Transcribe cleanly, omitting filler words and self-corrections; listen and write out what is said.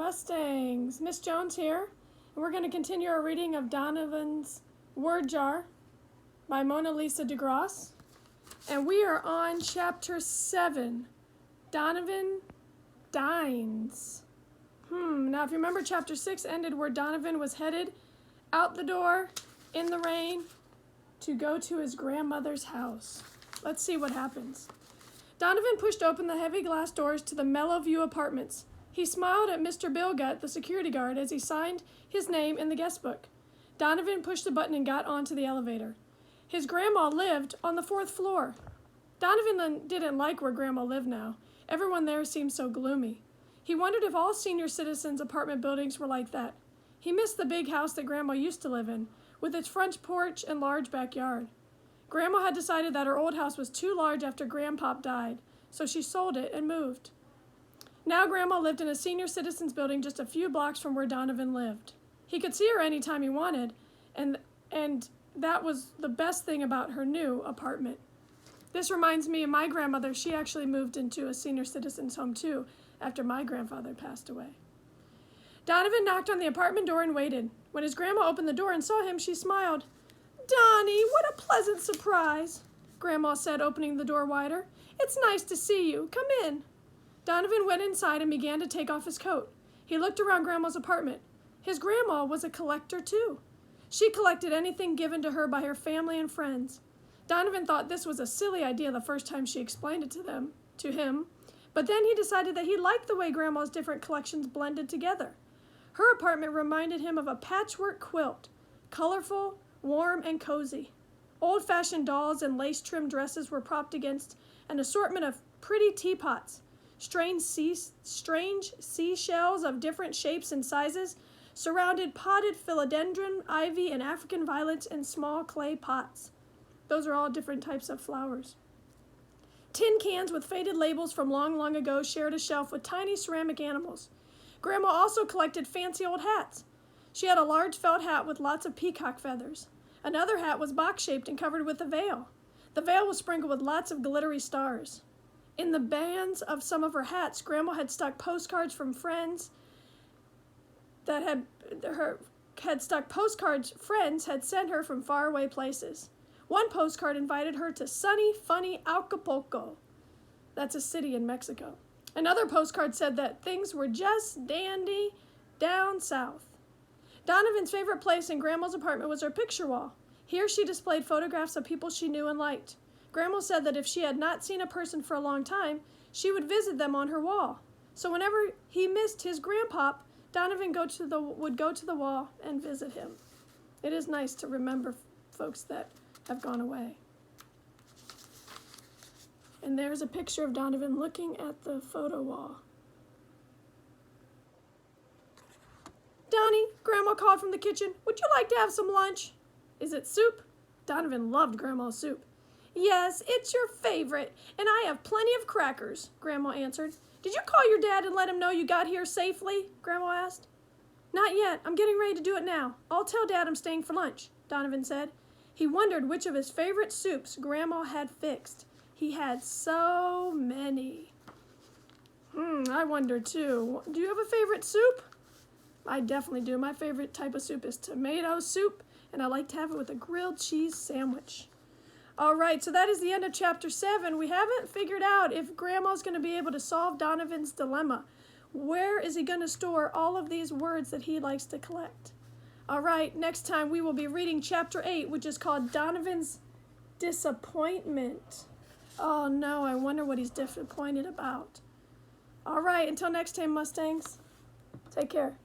Mustangs. Miss Jones here, and we're going to continue our reading of Donovan's Word Jar by Mona Lisa DeGrosse. And we are on chapter 7, Donavan Dines. Now if you remember, chapter 6 ended where Donavan was headed out the door in the rain to go to his grandmother's house. Let's see what happens. Donavan pushed open the heavy glass doors to the Mellow View Apartments. He smiled at Mr. Billgut, the security guard, as he signed his name in the guest book. Donavan pushed the button and got onto the elevator. His grandma lived on the 4th floor. Donavan didn't like where Grandma lived now. Everyone there seemed so gloomy. He wondered if all senior citizens' apartment buildings were like that. He missed the big house that Grandma used to live in, with its front porch and large backyard. Grandma had decided that her old house was too large after Grandpop died, so she sold it and moved. Now Grandma lived in a senior citizens building just a few blocks from where Donavan lived. He could see her anytime he wanted, and that was the best thing about her new apartment. This reminds me of my grandmother. She actually moved into a senior citizens home too after my grandfather passed away. Donavan knocked on the apartment door and waited. When his grandma opened the door and saw him, she smiled. "Donnie, what a pleasant surprise," Grandma said, opening the door wider. "It's nice to see you. Come in." Donavan went inside and began to take off his coat. He looked around Grandma's apartment. His grandma was a collector too. She collected anything given to her by her family and friends. Donavan thought this was a silly idea the first time she explained it to him, but then he decided that he liked the way Grandma's different collections blended together. Her apartment reminded him of a patchwork quilt, colorful, warm, and cozy. Old-fashioned dolls and lace-trimmed dresses were propped against an assortment of pretty teapots. Strange seashells of different shapes and sizes surrounded potted philodendron, ivy, and African violets in small clay pots. Those are all different types of flowers. Tin cans with faded labels from long, long ago shared a shelf with tiny ceramic animals. Grandma also collected fancy old hats. She had a large felt hat with lots of peacock feathers. Another hat was box-shaped and covered with a veil. The veil was sprinkled with lots of glittery stars. In the bands of some of her hats, Grandma had stuck postcards from friends friends had sent her from faraway places. One postcard invited her to sunny, funny Acapulco. That's a city in Mexico. Another postcard said that things were just dandy down south. Donovan's favorite place in Grandma's apartment was her picture wall. Here she displayed photographs of people she knew and liked. Grandma said that if she had not seen a person for a long time, she would visit them on her wall. So whenever he missed his grandpop, Donavan would go to the wall and visit him. It is nice to remember folks that have gone away. And there's a picture of Donavan looking at the photo wall. "Donnie," Grandma called from the kitchen, "would you like to have some lunch?" "Is it soup?" Donavan loved Grandma's soup. "Yes, it's your favorite, and I have plenty of crackers," Grandma answered. "Did you call your dad and let him know you got here safely?" Grandma asked. "Not yet. I'm getting ready to do it now. I'll tell Dad I'm staying for lunch," Donavan said. He wondered which of his favorite soups Grandma had fixed. He had so many. I wonder too. Do you have a favorite soup? I definitely do. My favorite type of soup is tomato soup, and I like to have it with a grilled cheese sandwich. All right, so that is the end of chapter 7. We haven't figured out if Grandma's going to be able to solve Donovan's dilemma. Where is he going to store all of these words that he likes to collect? All right, next time we will be reading chapter 8, which is called Donovan's Disappointment. Oh no, I wonder what he's disappointed about. All right, until next time, Mustangs. Take care.